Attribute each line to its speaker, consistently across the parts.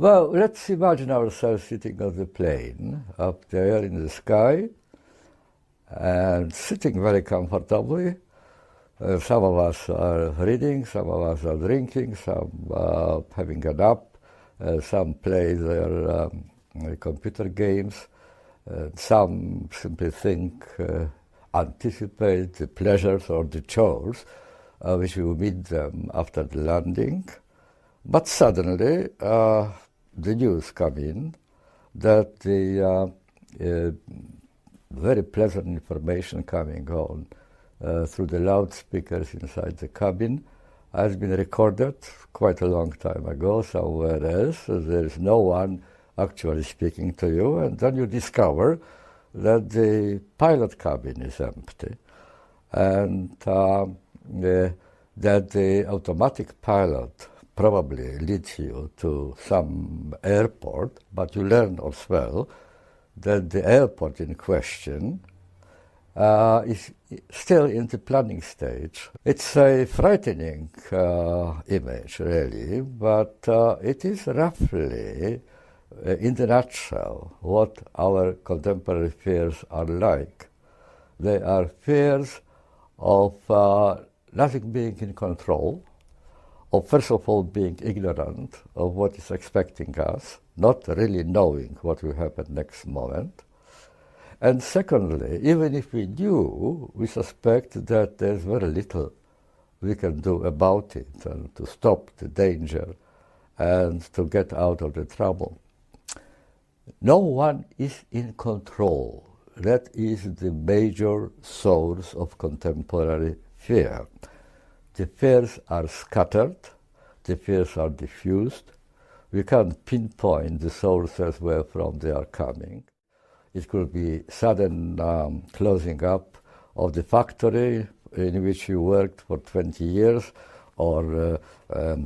Speaker 1: Well, let's imagine ourselves sitting on the plane up there in the sky and sitting very comfortably. Some of us are reading, some of us are drinking, some having a nap, some play their computer games, some simply think, anticipate the pleasures or the chores which will meet them after the landing. But suddenly the news come in that the very pleasant information coming on through the loudspeakers inside the cabin has been recorded quite a long time ago somewhere else. There is no one actually speaking to you, and then you discover that the pilot cabin is empty and that the automatic pilot probably leads you to some airport, but you learn as well that the airport in question is still in the planning stage. It's a frightening image, really, but it is roughly, in the nutshell, what our contemporary fears are like. They are fears of nothing being in control, of first of all being ignorant of what is expecting us, not really knowing what will happen next moment. And secondly, even if we knew, we suspect that there's very little we can do about it and to stop the danger and to get out of the trouble. No one is in control. That is the major source of contemporary fear. The fears are scattered, the fears are diffused. We can't pinpoint the sources where from they are coming. It could be sudden closing up of the factory in which you worked for 20 years, or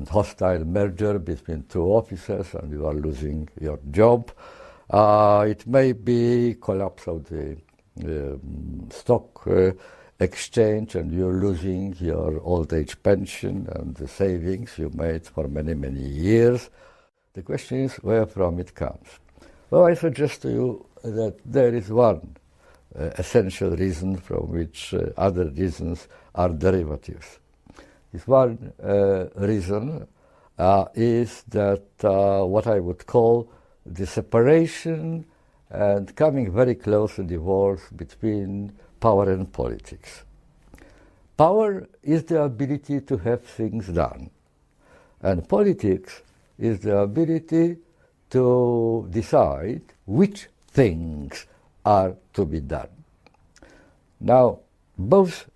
Speaker 1: hostile merger between two offices and you are losing your job. It may be collapse of the stock exchange and you're losing your old age pension and the savings you made for many, many years. The question is where from it comes. Well, I suggest to you that there is one essential reason from which other reasons are derivatives. This one reason is that what I would call the separation and coming very close to divorce between power and politics. Power is the ability to have things done, and politics is the ability to decide which things are to be done. Now, both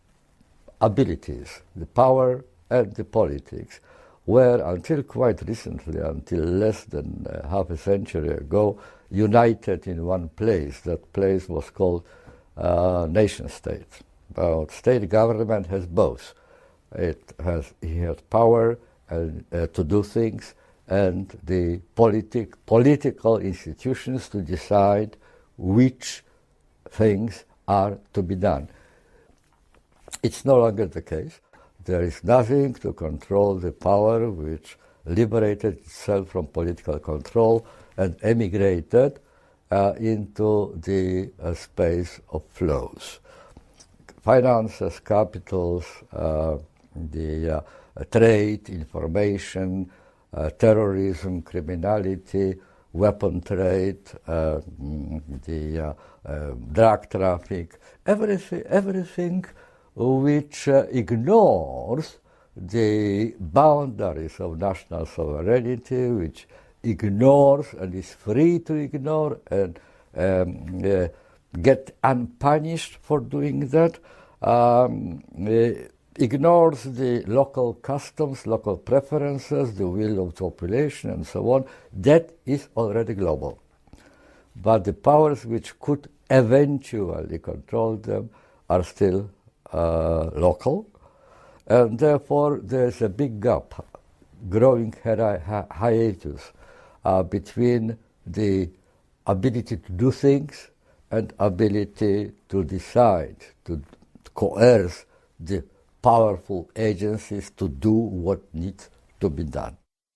Speaker 1: abilities, the power and the politics, were until quite recently, until less than half a century ago, united in one place. That place was called nation state. State government has both. It has power and, to do things, and the political institutions to decide which things are to be done. It's no longer the case. There is nothing to control the power which liberated itself from political control and emigrated into the space of flows. Finances, capitals, the trade, information, terrorism, criminality, weapon trade, the drug traffic, everything which ignores the boundaries of national sovereignty, which ignores and is free to ignore and get unpunished for doing that, ignores the local customs, local preferences, the will of the population and so on. That is already global. But the powers which could eventually control them are still local, and therefore there's a big gap, growing hiatus between the ability to do things and ability to decide, to coerce the powerful agencies to do what needs to be done.